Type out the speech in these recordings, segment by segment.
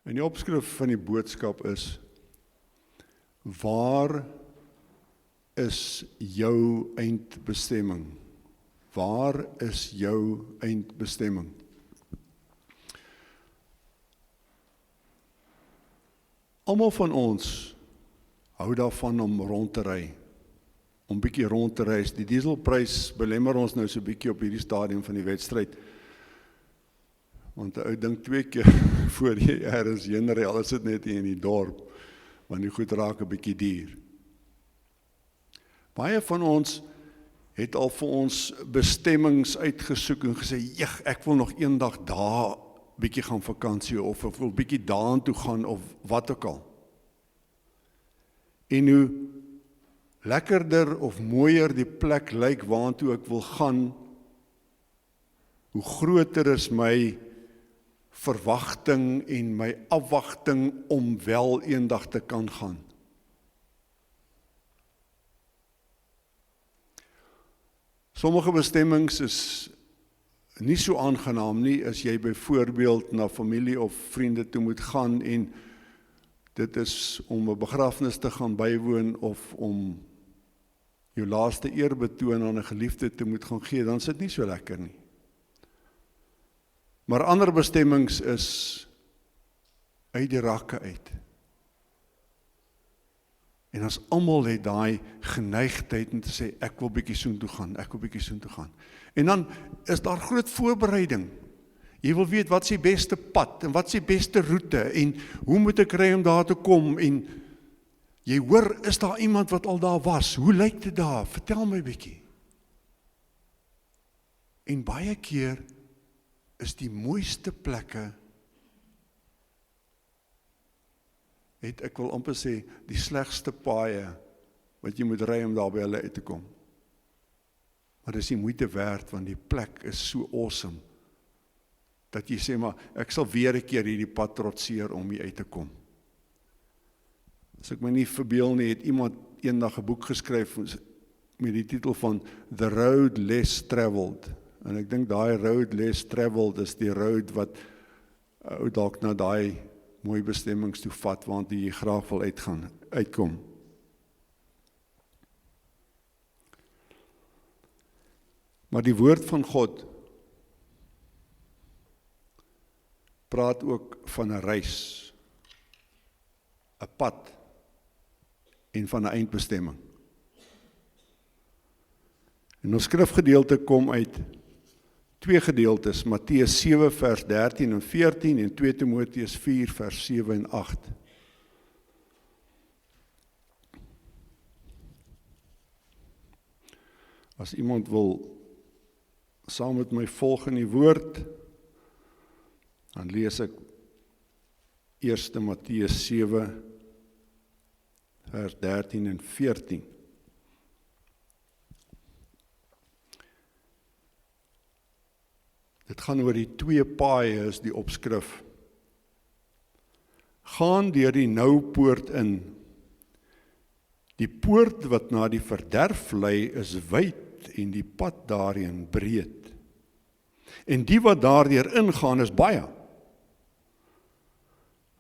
En die opskrif van die boodskap is: waar is jou eindbestemming? Waar is jou eindbestemming? Almal van ons hou daarvan om rond te ry, om bietjie rond te reis. Die dieselprys belemmer ons nou so bietjie op hierdie stadium van die wedstryd. Want 'n ou dink 2 keer voor jy ergens heen ry, al is dit net hier in die dorp, want die goed raak 'n bietjie duur. Baie van ons het al vir ons bestemmings uitgesoek en gesê, ek wil nog eendag daar bietjie gaan vakansie, of ek wil bietjie daartoe gaan, of wat ook al. En hoe lekkerder of mooier die plek lyk waartoe ek wil gaan, hoe groter is my verwagting en my afwagting om wel eendag te kan gaan. Sommige bestemmings is nie so aangenaam nie, as jy byvoorbeeld na familie of vriende toe moet gaan, en dit is om 'n begrafnis te gaan bywoon, of om jou laaste eerbetoon aan 'n geliefde te moet gaan gee, dan is dit nie so lekker nie. Maar ander bestemmings is uit die rakke uit. En as almal het daai geneigtheid om te sê, ek wil bietjie soontoe gaan, ek wil bietjie soontoe gaan. En dan is daar groot voorbereiding. Jy wil weet, wat is die beste pad, en wat is die beste roete, en hoe moet ek ry om daar te kom, en jy hoor, is daar iemand wat al daar was, hoe lyk dit daar, vertel my bietjie. En baie keer is die mooiste plekke, ek wil amper sê, die slegste paaie, wat jy moet ry om daar by hulle uit te kom. Maar dis die moeite werd, want die plek is so awesome, dat jy sê, maar ek sal weer 'n keer hierdie pad trotseer om hier uit te kom. As ek my nie verbeel nie, het iemand eendag 'n boek geskryf met die titel van The Road Less Travelled. En ek dink daai road less travelled is die road wat ou dalk na daai mooi bestemmings toe vat, want jy graag wil uitkom. Maar die woord van God praat ook van 'n reis, 'n pad en van 'n eindbestemming. En ons skrifgedeelte kom uit 2 gedeeltes, Matteus 7 vers 13 en 14 en 2 Timoteus 4 vers 7 en 8. As iemand wil saam met my volg in die woord, dan lees ek 1 Matteus 7 vers 13 en 14. Dit gaan oor die 2 paaie, is die opskrif. Gaan deur die nou poort in. Die poort wat na die verderf lei is wyd en die pad daarheen breed. En die wat daardeur ingaan is baie.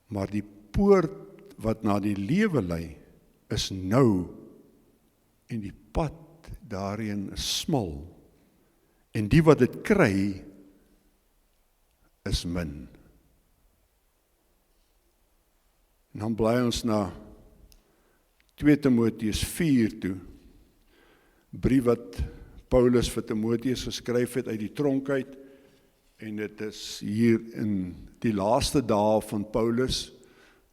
Maar die poort wat na die lewe lei is nou en die pad daarheen is smal. En die wat dit kry is min. En dan bly ons na 2 Timoteus 4 toe, brief wat Paulus vir Timoteus geskryf het uit die tronk uit, en dit is hier in die laaste dae van Paulus,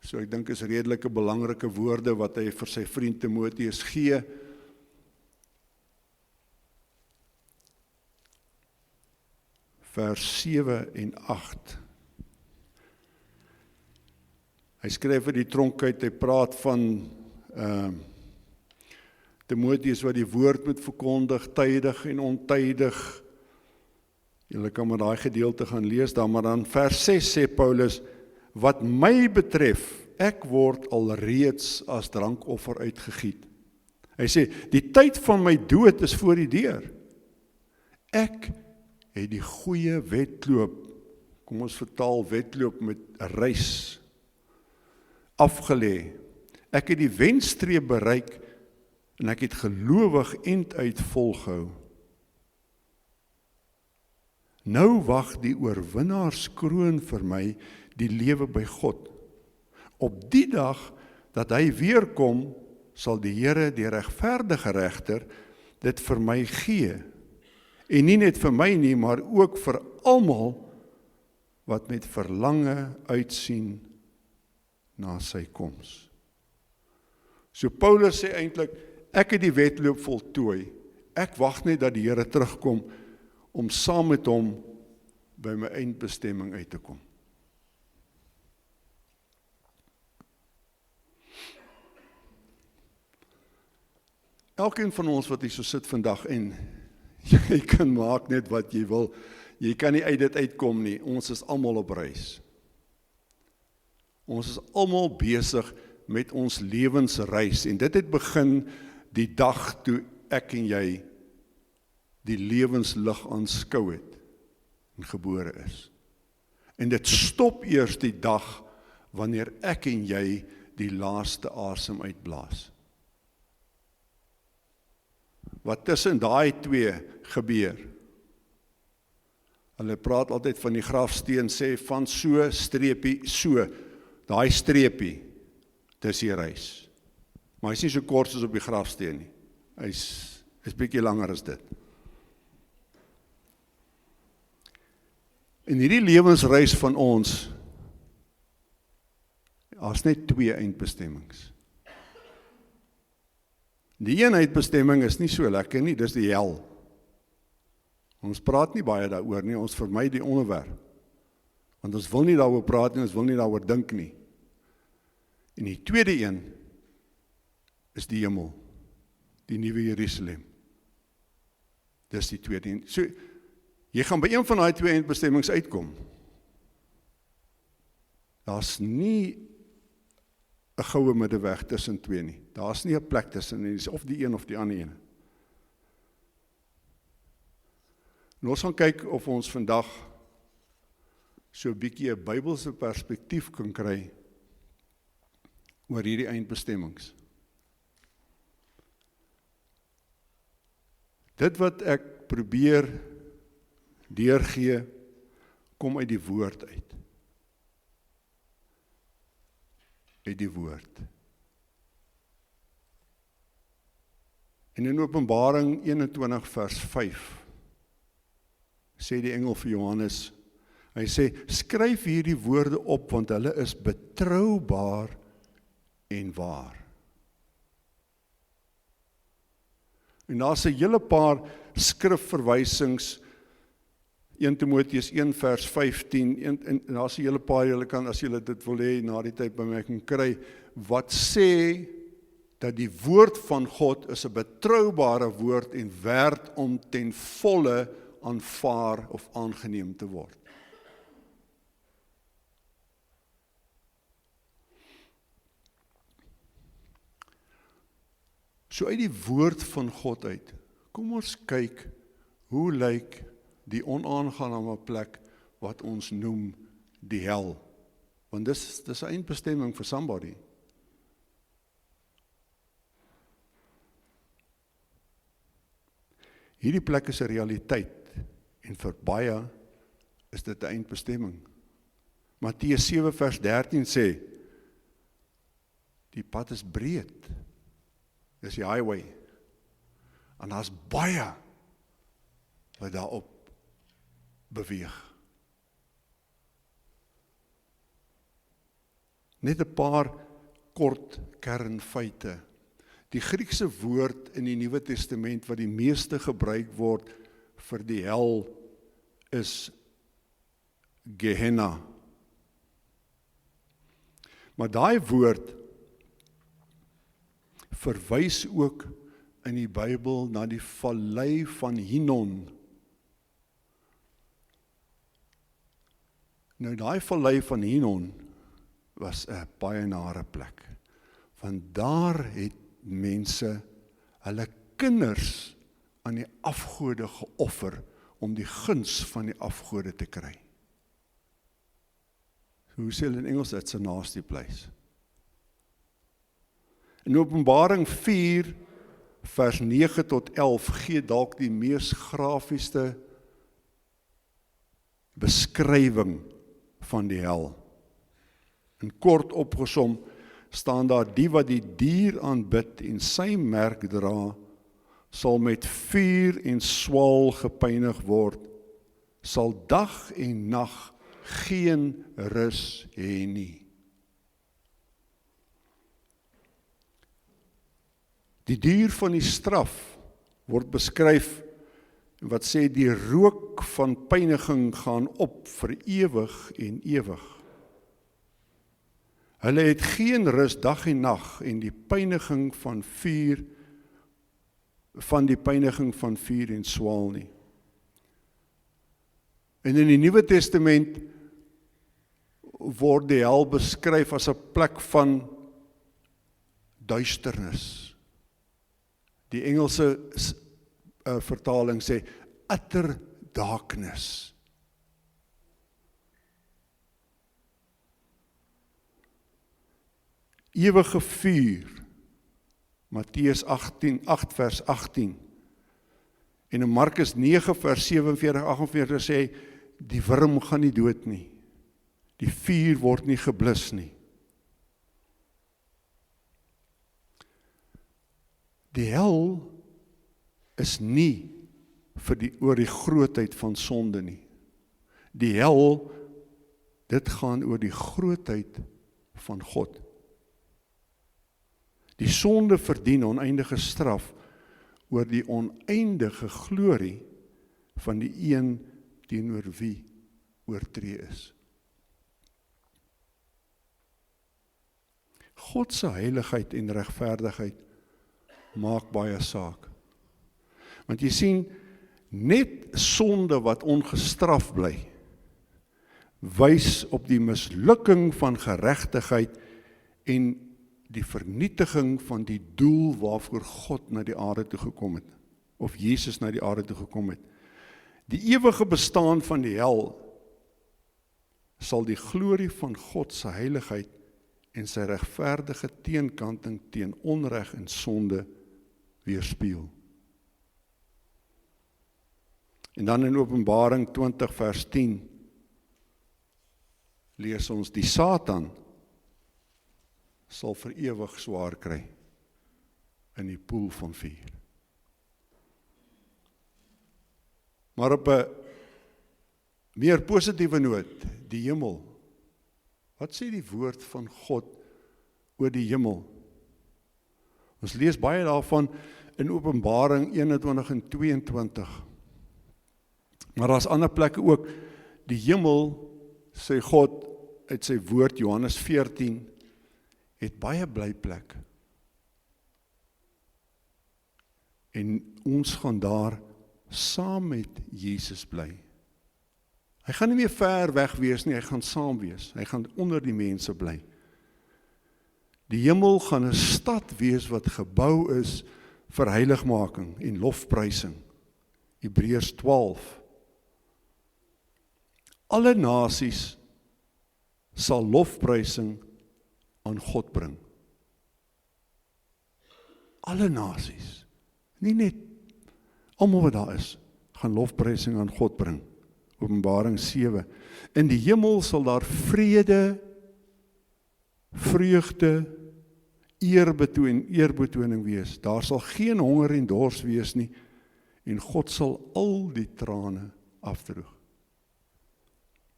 so ek dink is redelike belangrike woorde wat hy vir sy vriend Timoteus gee. Vers 7 en 8. Hy skryf vir die tronk uit, hy praat van Timoteus wat die woord moet verkondig, tydig en ontydig. Julle kan maar daai gedeelte gaan lees daar, maar dan vers 6 sê Paulus, wat my betref, ek word alreeds as drankoffer uitgegiet. Hy sê, die tyd van my dood is voor die deur. Ek het die goeie wedloop, kom ons vertaal wedloop met 'n reis afgelê. Ek het die wenstreep bereik en ek het gelowig enduit volgehou. Nou wag die oorwinnaarskroon vir my, die lewe by God. Op die dag dat hy weer kom, sal die Here, die regverdige regter, dit vir my gee. En nie net vir my nie, maar ook vir almal wat met verlange uitsien na sy koms. So Paulus sê eintlik, ek het die wedloop voltooi. Ek wag net dat die Here terugkom om saam met hom by my eindbestemming uit te kom. Elkeen van ons wat hier so sit vandag en jy kan maak net wat jy wil, jy kan nie uit dit uitkom nie, ons is almal op reis. Ons is almal besig met ons lewensreis en dit het begin die dag toe ek en jy die lewenslig aanskou het en gebore is. En dit stop eers die dag wanneer ek en jy die laaste asem uitblaas. Wat tussen daai twee gebeur? Hulle praat altyd van die grafsteen, sê van so streepie, so, daai streepie, dis die reis. Maar hy is nie so kort soos op die grafsteen nie. Hy is bietjie langer as dit. In hierdie lewensreis van ons, daar's net twee eindbestemmings. Die een eindbestemming is nie so lekker nie, dis die hel. Ons praat nie baie daaroor nie, ons vermy die onderwerp. Want ons wil nie daaroor praat nie, ons wil nie daaroor dink nie. En die tweede een is die hemel, die nuwe Jerusalem. Dis die tweede een. So, jy gaan by een van daai twee eindbestemmings uitkom. Daar's nie 'n goue middeweg tussen twee nie. Daar's nie 'n plek tussen nie, dis of die een of die ander een. En ons gaan kyk of ons vandag so 'n bietjie 'n Bybelse perspektief kan kry oor hierdie eindbestemmings. Dit wat ek probeer deurgee, kom uit die woord uit. Uit die woord. En in Openbaring 21 vers 5 sê die engel vir Johannes, hy sê, skryf hierdie woorde op, want hulle is betroubaar en waar. En daar's 'n hele paar skrifverwysings, 1 Timoteus 1 vers 15, en daar's 'n hele paar, julle kan, as julle dit wil hê, na die tyd by my kan kry, wat sê, dat die woord van God is 'n betroubare woord en werd om ten volle aanvaar of aangeneem te word. So uit die woord van God uit, kom ons kyk, hoe lyk die onaangename plek wat ons noem die hel. Want dis 'n eindbestemming vir somebody. Hierdie plek is 'n realiteit en vir baie is dit 'n eindbestemming. Matteus 7 vers 13 sê, die pad is breed. Dis die highway. En daar's baie wat daarop beweeg. Net 'n paar kort kernfeite. Die Griekse woord in die Nuwe Testament wat die meeste gebruik word vir die hel is Gehenna. Maar daai woord verwys ook in die Bybel na die vallei van Hinnom. Nou daai vallei van Hinnom was 'n baie nare plek. Want daar het mense hulle kinders aan die afgode geoffer om die guns van die afgode te kry. Hoe sê hulle in Engels, that's a nasty place. In Openbaring 4, vers 9 tot 11, gee dalk die mees grafiese beskrywing van die hel. In kort opgesom staan daar: die wat die dier aanbid en sy merk dra, sal met vuur en swaal gepynig word, sal dag en nag geen rus hê nie. Die dier van die straf word beskryf wat sê die rook van pyniging gaan op vir ewig en ewig. Hulle het geen rus dag en nag en die pyniging van vuur en swaal nie. En in die Nuwe Testament word die hel beskryf as 'n plek van duisternis. Die Engelse vertaling sê utter darkness. Ewige vuur, Matteus 8 vers 18, en in Markus 9 vers 47-48 sê, die wurm gaan nie dood nie, die vuur word nie geblus nie. Die hel is nie oor die grootheid van sonde nie. Die hel, dit gaan oor die grootheid van God. Die sonde verdien oneindige straf oor die oneindige glorie van die een teenoor wie oortree is. God se heiligheid en regverdigheid maak baie saak. Want jy sien, net sonde wat ongestraf bly, wys op die mislukking van geregtigheid en die vernietiging van die doel waarvoor God na die aarde toe gekom het, of Jesus na die aarde toe gekom het. Die ewige bestaan van die hel sal die glorie van God se heiligheid en sy regverdige teenkanting teen onreg en sonde weerspieël. En dan in Openbaring 20 vers 10 lees ons, die Satan sal vir ewig swaar kry in die poel van vuur. Maar op 'n meer positiewe noot, die hemel. Wat sê die woord van God oor die hemel? Ons lees baie daarvan in Openbaring 21 en 22. Maar daar's ander plekke ook. Die hemel, sê God uit sy woord, Johannes 14, het baie blyplek. En ons gaan daar saam met Jesus bly. Hy gaan nie meer ver weg wees nie, hy gaan saam wees. Hy gaan onder die mense bly. Die hemel gaan 'n stad wees wat gebou is vir heiligmaking en lofprysing. Hebreërs 12. Alle nasies sal lofprysing aan God bring. Alle nasies, nie net almal wat daar is, gaan lofprysing aan God bring. Openbaring 7. In die hemel sal daar vrede, vreugde, eerbetoning wees. Daar sal geen honger en dors wees nie, en God sal al die trane afdroog.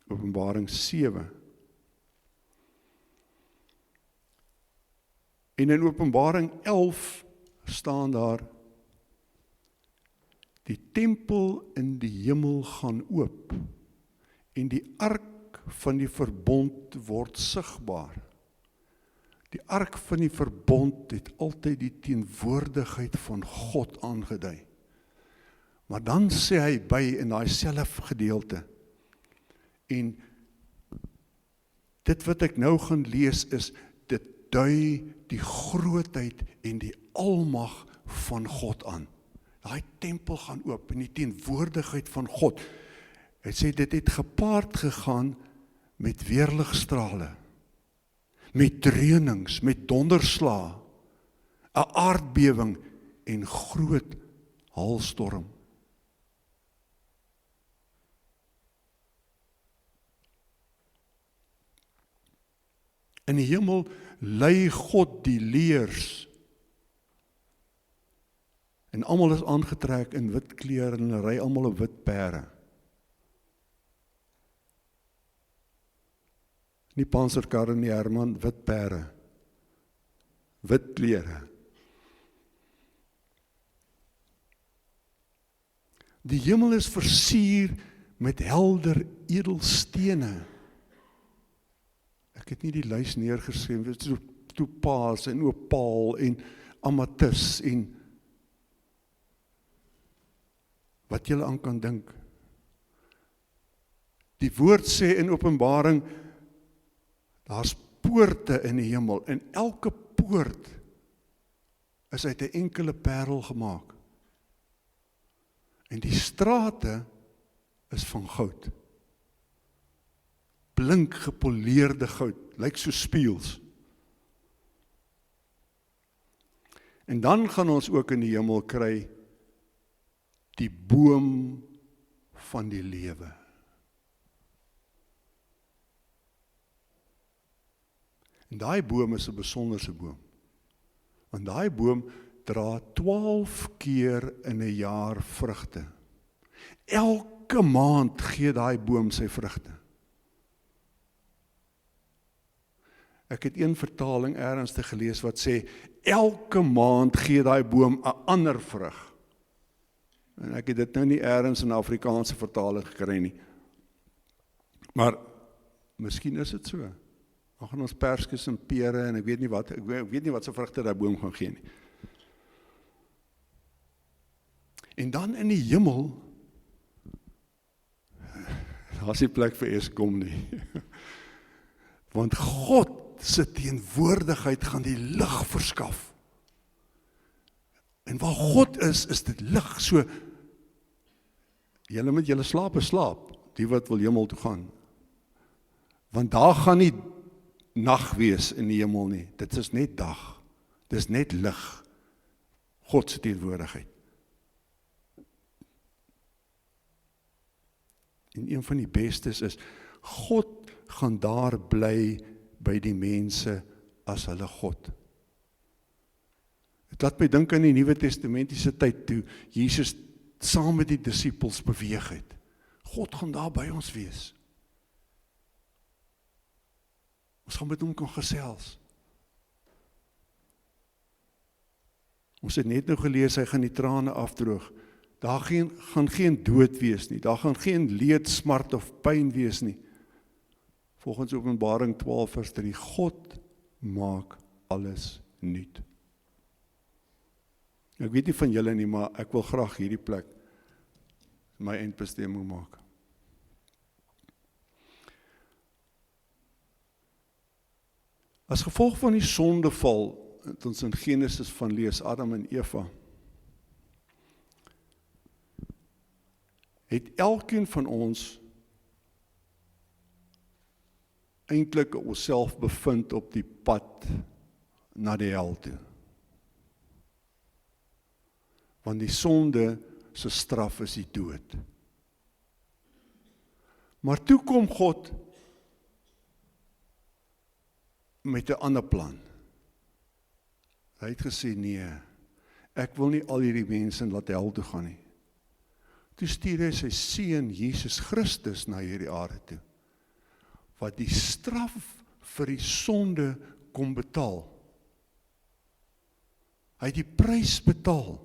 Openbaring 7. En in Openbaring 11 staan daar, die tempel in die hemel gaan oop, en die ark van die verbond word sigbaar. Die ark van die verbond het altyd die teenwoordigheid van God aangedui. Maar dan sê hy by in daai selfde gedeelte, en dit wat ek nou gaan lees is, dit dui die grootheid en die almag van God aan. Daai tempel gaan oop in die teenwoordigheid van God. Hy sê dit het gepaard gegaan met weerligstrale, met reunings, met donderslae, 'n aardbewing en groot haalstorm. In die hemel lei God die leers. En almal is aangetrek in wit klere en hulle ry almal op wit perde. Nie panserkarre nie, Herman, wit perde. Wit klere. Die hemel is versier met helder edelstene. Ek het nie die lys neergeskryf, dit is topaas en opaal en amatis en wat julle aan kan dink. Die woord sê in Openbaring, daar's poorte in die hemel en elke poort is uit 'n enkele parel gemaak. En die strate is van goud. Blink gepoleerde goud, lyk so spieëls. En dan gaan ons ook in die hemel kry die boom van die lewe. En daai boom is 'n besonderse boom. Want daai boom dra 12 keer in 'n jaar vrugte. Elke maand gee daai boom sy vrugte. Ek het een vertaling ergens gelees wat sê, elke maand gee daai boom 'n ander vrug. En ek het dit nou nie ergens in 'n Afrikaanse vertaling gekry nie. Maar, miskien is dit so. Dan gaan ons perskes en pere en ek weet nie wat se vrugte daai boom gaan gee nie. En dan in die hemel, daar is nie plek vir Eskom nie. Want God se teenwoordigheid gaan die lig verskaf. En waar God is dit lig. So, julle met julle slaap, die wat wil hemel toe gaan. Want daar gaan nie nag wees in die hemel nie. Dit is net dag. Dit is net lig. God se teenwoordigheid. En een van die bestes is, God gaan daar bly by die mense as hulle God. Dit laat my dink aan die Nuwe Testamentiese tyd toe Jesus saam met die disippels beweeg het. God gaan daar by ons wees. Ons gaan met hom kan gesels. Ons het net nou gelees, hy gaan die trane afdroog. Daar gaan geen dood wees nie. Daar gaan geen leed, smart of pyn wees nie. Volgens Openbaring 12 vers 3, God maak alles nuut. Ek weet nie van julle nie, maar ek wil graag hierdie plek my eindbestemming maak. As gevolg van die sondeval, het ons in Genesis van lees, Adam en Eva, het elkeen van ons eintlik onsself bevind op die pad na die hel toe. Want die sonde se straf is die dood. Maar toe kom God met 'n ander plan. Hy het gesê, nee, ek wil nie al hierdie mense laat hel toe gaan nie. Toe stuur hy sy seun Jesus Christus na hierdie aarde toe, wat die straf vir die sonde kom betaal. Hy het die prys betaal.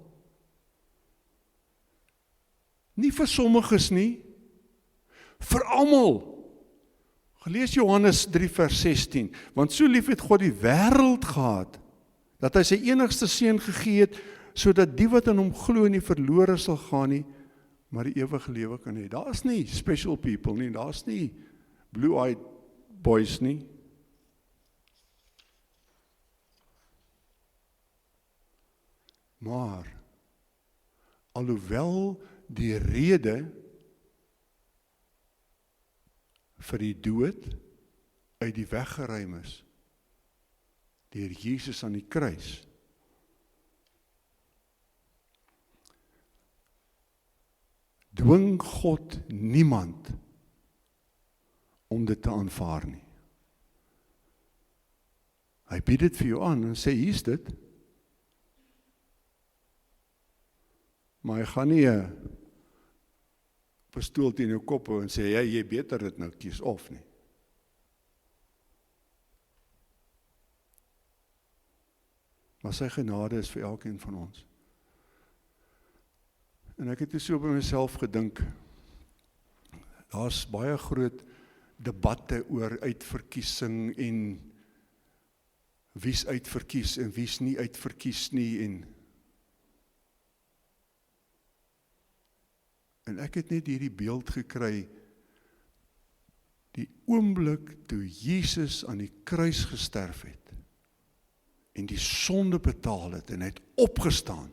Nie vir sommiges nie, vir almal. Gelees Johannes 3 vers 16, want so lief het God die wêreld gehad, dat hy sy enigste seun gegee het, sodat die wat in hom glo nie verlore sal gaan nie, maar die ewige lewe kan hê. Daar is nie special people nie, daar is nie blue-eyed boys nie. Maar, alhoewel die rede vir die dood uit die weg geruim is, deur Jesus aan die kruis, dwing God niemand om dit te aanvaar nie. Hy bied dit vir jou aan en sê, hier is dit. Maar hy gaan nie 'n pistool teen jou kop hou en sê, jy beter dit nou kies of nie. Maar sy genade is vir elkeen van ons. En ek het so by myself gedink, daar's baie groot debatte oor uitverkiesing en wie's uitverkies en wie's nie uitverkies nie en ek het net hierdie beeld gekry, die oomblik toe Jesus aan die kruis gesterf het en die sonde betaal het en hy het opgestaan.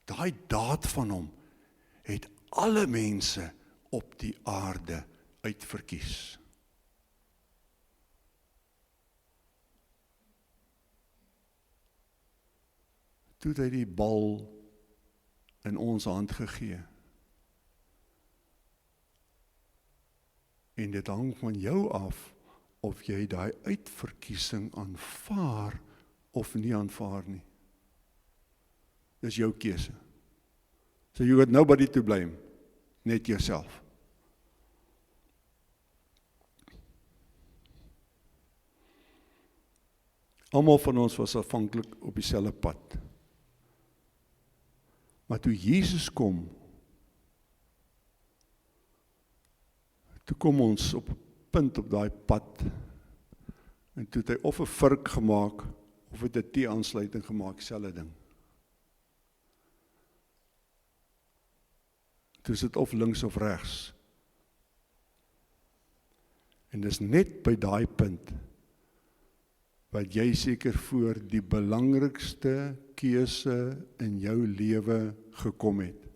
Daai daad van hom het alle mense op die aarde uitverkies. Toe het hy die bal in ons hand gegee. En dit hang van jou af of jy daai uitverkiesing aanvaar of nie aanvaar nie. Dis jou keuse. So you got nobody to blame, net jouself. Almal van ons was afhanklik op dieselfde pad. Maar toe Jesus kom, toe kom ons op 'n punt op daai pad, en toe het hy of 'n vurk gemaak, of het 'n T-aansluiting gemaak, dieselfde ding. Toe is dit of links of regs. En dis net by daai punt, wat jy seker voor die belangrikste keuse in jou lewe gekom het.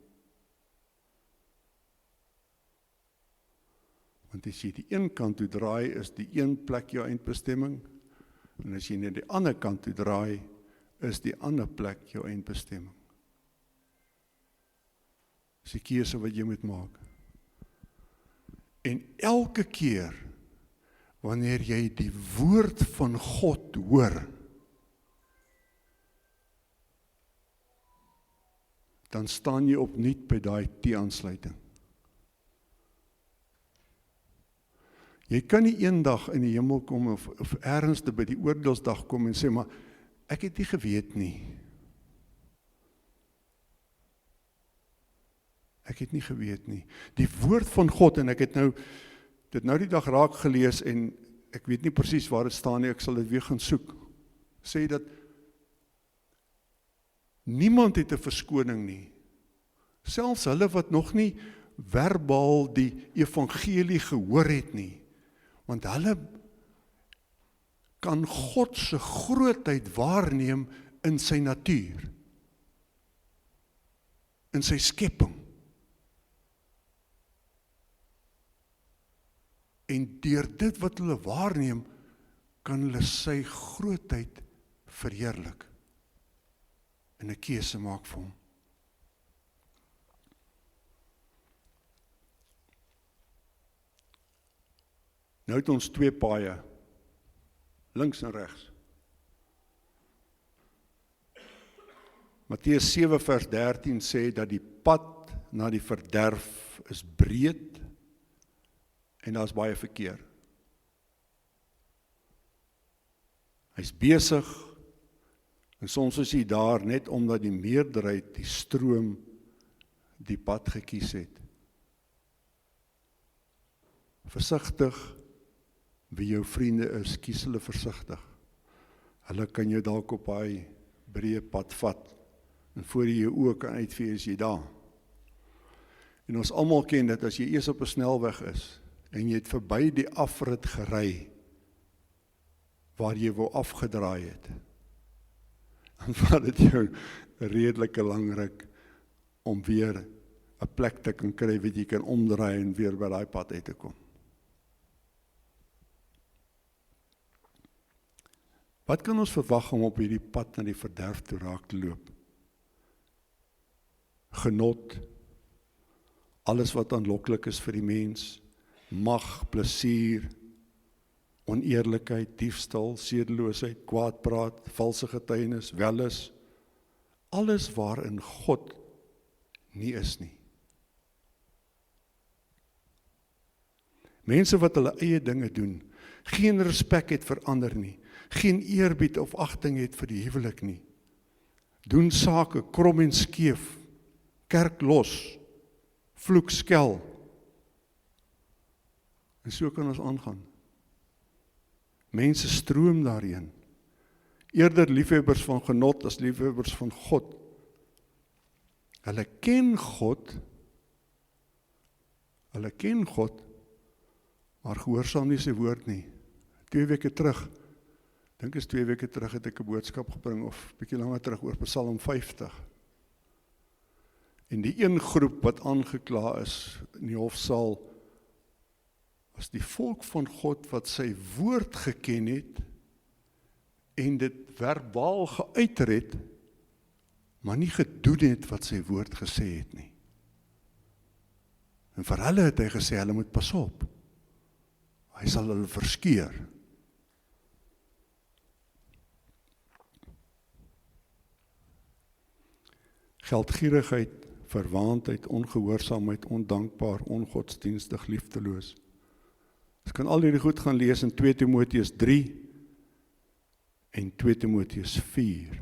Want as jy die een kant toe draai, is die een plek jou eindbestemming, en as jy na die ander kant toe draai, is die ander plek jou eindbestemming. Dis die keuse wat jy moet maak. En elke keer, wanneer jy die woord van God hoor, dan staan jy opnuut by daai T-aansluiting. Jy kan nie eendag in die hemel kom of ergens by die oordeelsdag kom en sê, maar ek het nie geweet nie. Ek het nie geweet nie. Die woord van God, en ek het dit nou die dag raak gelees, en ek weet nie presies waar dit staan nie, ek sal dit weer gaan soek, sê dat niemand het 'n verskoning nie, selfs hulle wat nog nie verbaal die evangelie gehoor het nie, want hulle kan God se grootheid waarneem in sy natuur, in sy skepping. En deur dit wat hulle waarneem, kan hulle sy grootheid verheerlik en 'n keuse maak vir hom. Nou het ons twee paaie, links en regs. Matteus 7 vers 13 sê dat die pad na die verderf is breed, en daar is baie verkeer. Hy's besig, en soms is hy daar net omdat die meerderheid, die stroom, die pad gekies het. Versigtig, wie jou vriende is, kies hulle versigtig. Hulle kan jou dalk op hy breë pad vat, en voor jy jou oë kan uitvee, is jy daar. En ons almal ken dit, as jy eers op 'n snelweg is, en jy het verby die afrit gery, waar jy wou afgedraai het, dan vat dit jou 'n redelike lang ruk, om weer 'n plek te kan kry, wat jy kan omdraai, en weer by daai pad uit te kom. Wat kan ons verwag om op hierdie pad na die verderf toe raak te loop? Genot, alles wat aanloklik is vir die mens, mag, plesier, oneerlikheid, diefstal, sedeloosheid, kwaadpraat, valse getuienis, welis, alles waarin God nie is nie. Mense wat hulle eie dinge doen, geen respek het vir ander nie, geen eerbied of agting het vir die huwelik nie, doen sake krom en skeef, kerk los, vloek, skel, en so kan ons aangaan. Mense stroom daarheen, eerder liefhebbers van genot as liefhebbers van God. Hulle ken God, maar gehoorsaam nie sy woord nie. 2 weke terug, dink is 2 weke terug, het ek 'n boodskap gebring, of bietjie langer terug, oor Psalm 50. En die een groep wat aangekla is in die hofsaal, was die volk van God wat sy woord geken het, en dit verbaal geuiter het, maar nie gedoen het wat sy woord gesê het nie. En vir hulle het hy gesê, hulle moet pas op. Hy sal hulle verskeur. Geldgierigheid, verwaandheid, ongehoorsaamheid, ondankbaar, ongodsdienstig, liefdeloos. Ons kan al hierdie goed gaan lees in 2 Timoteus 3 en 2 Timoteus 4.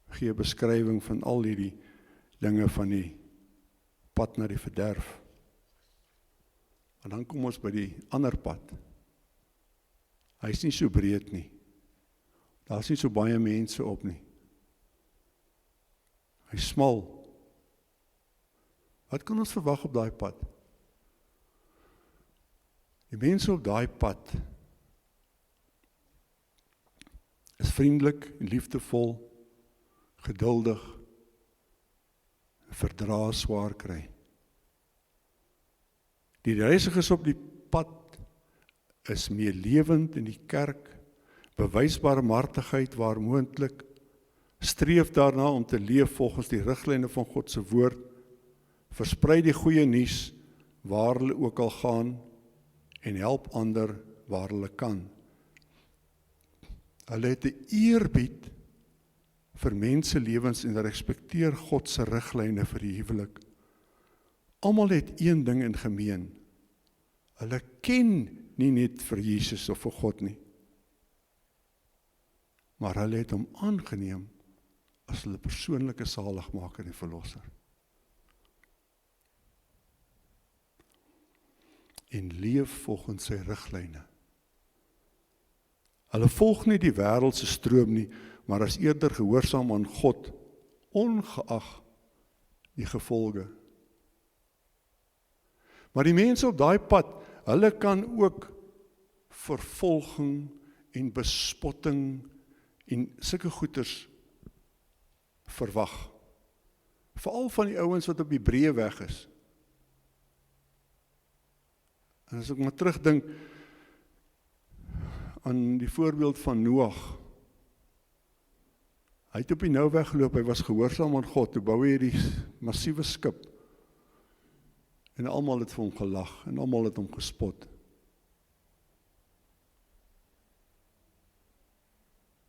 Gee 'n beskrywing van al hierdie dinge van die pad na die verderf. En dan kom ons by die ander pad. Hy is nie so breed nie. Daar is nie so baie mense op nie. Hy is smal. Wat kan ons verwag op daai pad? Die mense op daai pad is vriendelik, liefdevol, geduldig, verdra swaar kry. Die reisigers op die pad is meelewend in die kerk, bewys barmhartigheid waar moontlik, streef daarna om te leef volgens die riglyne van God se woord, versprei die goeie nuus waar hulle ook al gaan en help ander waar hulle kan. Hulle het 'n eerbied vir menselewens en respekteer God se riglyne vir die huwelik. Almal het een ding in gemeen. Hulle ken nie net vir Jesus of vir God nie, maar hulle het hom aangeneem as hulle persoonlike saligmaker en verlosser. En leef volgens sy riglyne. Hulle volg nie die wêreldse stroom nie, maar is eerder gehoorsaam aan God, ongeag die gevolge. Maar die mense op daai pad, hulle kan ook vervolging en bespotting en sulke goeters verwag. Veral van die ouens wat op die breë weg is. En as ek maar terugdink aan die voorbeeld van Noag. Hy het op die nou weggeloop, hy was gehoorsaam aan God, toe bou hy die massiewe skip. En almal het vir hom gelag, en almal het hom gespot.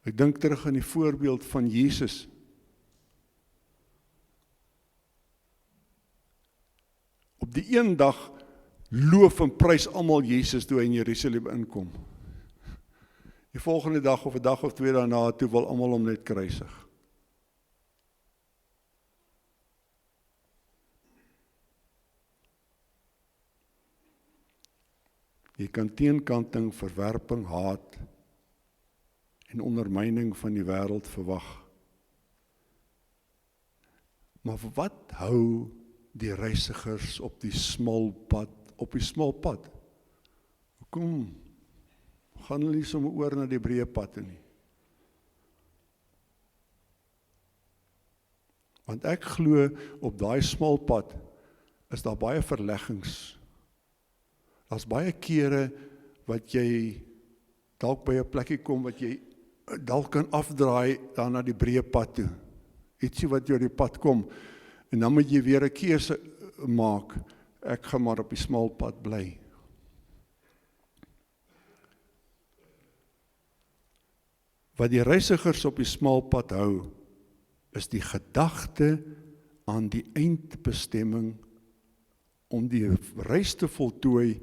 Ek dink terug aan die voorbeeld van Jesus. Op die een dag loof en prys almal Jesus toe hy in Jerusalem inkom. Die volgende dag of 'n dag of 2 daarna, toe wil almal hom net kruisig. Jy kan teenkanting, verwerping, haat en ondermyning van die wêreld verwag. Maar wat hou die reisigers op die smal pad? Hoekom gaan hulle nie sommer oor na die breë pad toe nie? Want ek glo op daai smal pad is daar baie verleggings. Daar's baie kere wat jy dalk by 'n plekkie kom wat jy dalk kan afdraai daar na die breë pad toe. Ietsie wat jy op die pad kom, en dan moet jy weer 'n keuse maak, ek gaan maar op die smal pad bly. Wat die reisigers op die smal pad hou, is die gedagte aan die eindbestemming om die reis te voltooi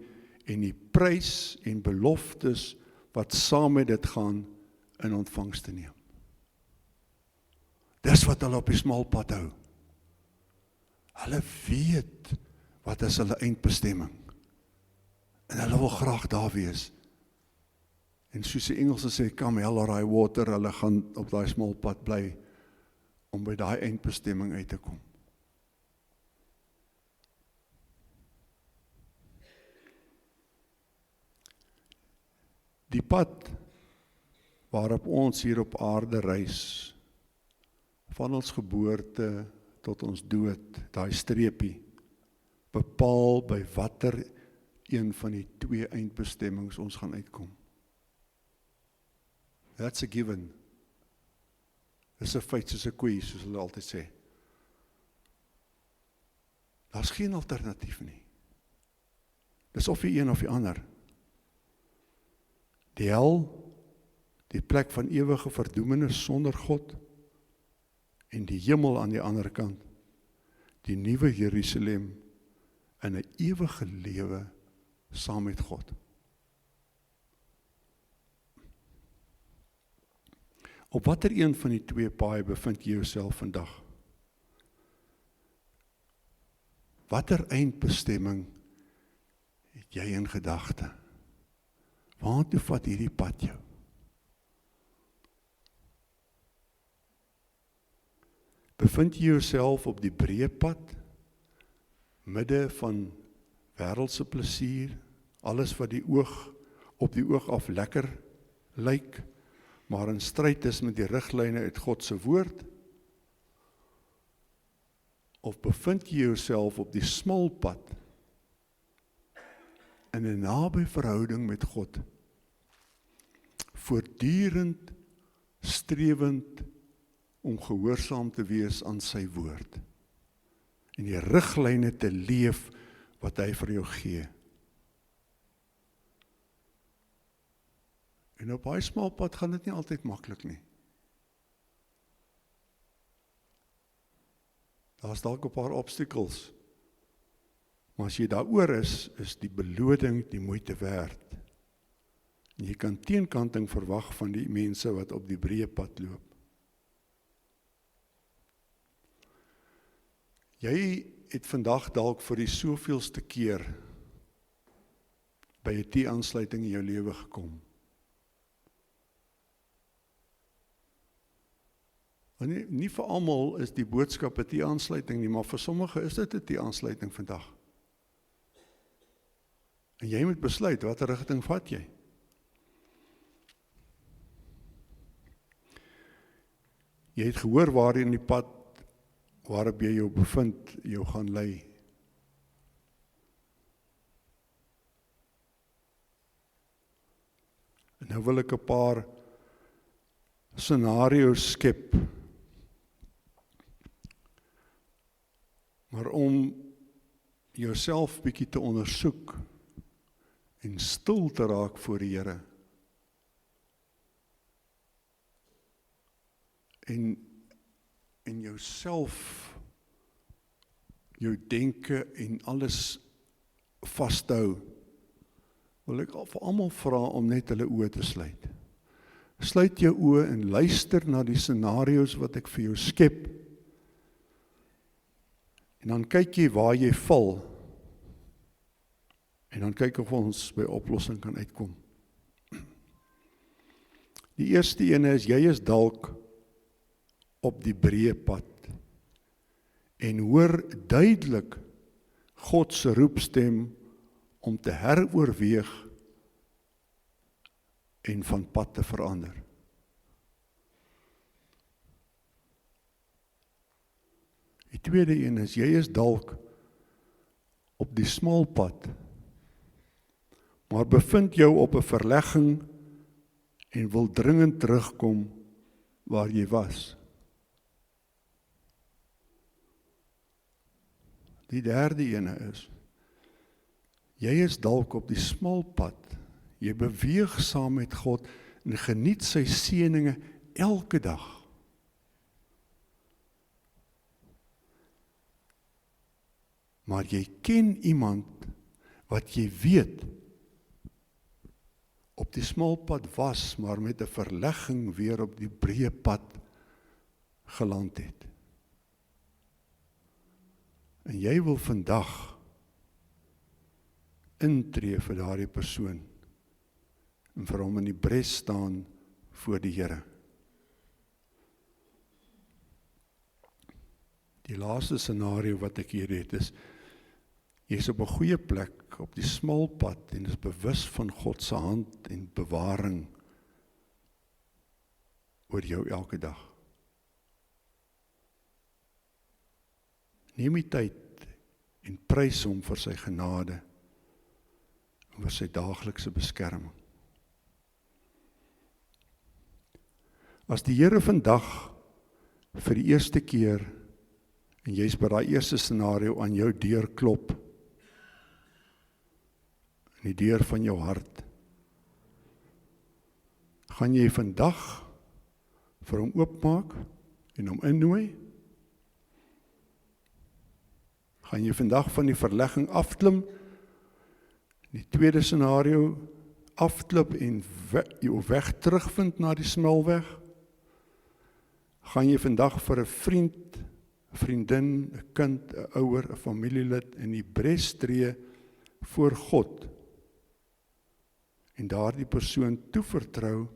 en die prys en beloftes wat saam met dit gaan in ontvangs te neem. Dis wat hulle op die smal pad hou. Hulle weet wat is hulle eindbestemming. En hulle wil graag daar wees. En soos die Engelse sê, come hell or high water, hulle gaan op daai smal pad bly om by daai eindbestemming uit te kom. Die pad waarop ons hier op aarde reis, van ons geboorte tot ons dood, daai streepie, bepaal by watter een van die twee eindbestemmings ons gaan uitkom. That's a given. Dis 'n feit soos 'n koei, soos hulle altyd sê. Daar's geen alternatief nie. Dis of die een of die ander. Die hel, die plek van ewige verdoemenis sonder God, en die hemel aan die ander kant, die nuwe Jerusalem, in 'n ewige lewe saam met God. Op watter een van die twee paaie bevind jy jouself vandag? Watter eindbestemming het jy in gedagte? Waartoe vat hierdie pad jou? Bevind jy jouself op die breë pad, midde van wêreldse plesier, alles wat op die oog af lekker lyk, maar in stryd is met die riglyne uit God se woord? Of bevind jy jouself op die smal pad, in 'n naby verhouding met God, voortdurend strewend om gehoorsaam te wees aan sy woord en die riglyne te leef wat hy vir jou gee. En op daai smal pad gaan dit nie altyd maklik nie. Daar's dalk 'n paar obstacles, maar as jy daaroor is die beloding die moeite werd. En jy kan teenkanting verwag van die mense wat op die breë pad loop. Jy het vandag dalk vir die soveelste keer by 'n T-aansluiting in jou lewe gekom. En nie vir almal is die boodskap 'n T-aansluiting nie, maar vir sommige is dit 'n T-aansluiting vandag. En jy moet besluit, watter rigting vat jy? Jy het gehoor waarin die pad waarop jy jou bevind, jou gaan lei. En nou wil ek 'n paar scenario's skep, maar om jouself bietjie te ondersoek en stil te raak voor die Here. En jouself, jou denke en alles vashou, wil ek vir almal vra om net hulle oë te sluit. Sluit jou oë en luister na die scenario's wat ek vir jou skep. En dan kyk jy waar jy val. En dan kyk of ons by oplossing kan uitkom. Die eerste ene is, jy is dalk op die breë pad en hoor duidelik God se roepstem om te heroorweeg en van pad te verander. Die tweede een is, jy is dalk op die smal pad, maar bevind jou op 'n verlegging en wil dringend terugkom waar jy was. Die derde ene is, jy is dalk op die smal pad, jy beweeg saam met God en geniet sy seëninge elke dag. Maar jy ken iemand wat jy weet op die smal pad was, maar met 'n verlegging weer op die breë pad geland het. En jy wil vandag intree vir daardie persoon en vir hom in die bres staan voor die Here. Die laaste scenario wat ek hier het is, jy is op 'n goeie plek, op die smal pad en is bewus van God se hand en bewaring oor jou elke dag. Neem die tyd en prys hom vir sy genade en vir sy daaglikse beskerming. As die Here vandag vir die eerste keer, en jy's by daai eerste scenario aan jou deur klop, in die deur van jou hart, gaan jy vandag vir hom oopmaak en hom innooi? Gaan jy vandag van die verlegging afklim, die tweede scenario, afklip en jou weg terugvind na die smalweg? Gaan jy vandag vir 'n vriend, 'n vriendin, 'n kind, 'n ouer, 'n familielid in die bres tree voor God en daardie persoon toevertrou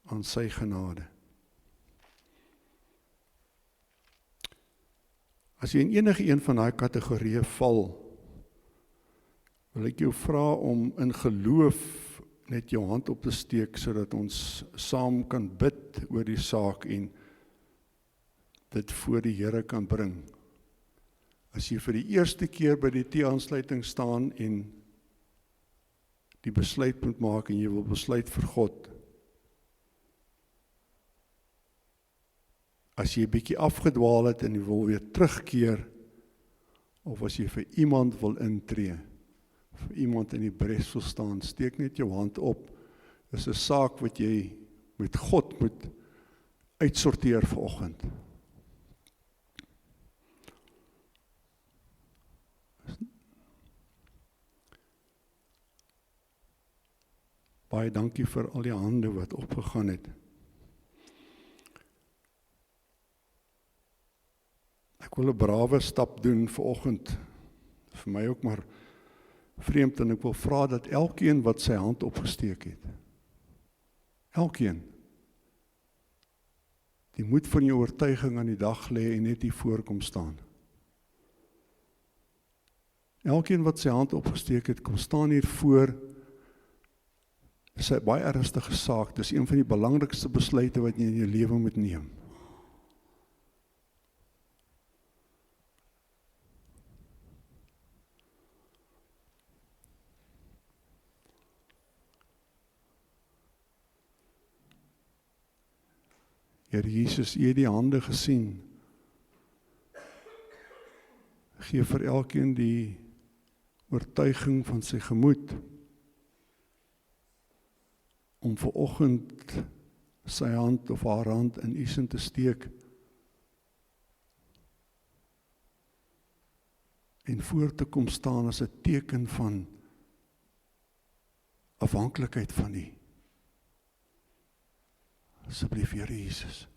aan sy genade? As jy in enige een van daai kategorieë val, wil ek jou vra om in geloof net jou hand op te steek sodat ons saam kan bid oor die saak en dit voor die Here kan bring. As jy vir die eerste keer by die T-aansluiting staan en die besluit moet maak en jy wil besluit vir God, as jy 'n bietjie afgedwaal het en jy wil weer terugkeer, of as jy vir iemand wil intree, vir iemand in die bres wil staan, steek net jou hand op. Dis 'n saak wat jy met God moet uitsorteer vanoggend. Baie dankie vir al die hande wat opgegaan het. Ek wil 'n brawe stap doen vanoggend, vir my ook maar vreemd, en ek wil vra dat elkeen wat sy hand opgesteek het, elkeen, die moed van jou oortuiging aan die dag lê en net hier voorkom staan. Elkeen wat sy hand opgesteek het, kom staan hier voor. Dis 'n baie ernstige saak, dis een van die belangrikste besluite wat jy in jou lewe moet neem. Here Jesus, U het die hande gesien. Gee vir elkeen die oortuiging van sy gemoed om vanoggend sy hand of haar hand in U sin te steek en voor te kom staan as 'n teken van afhanklikheid van U. Asseblief, Here Jesus.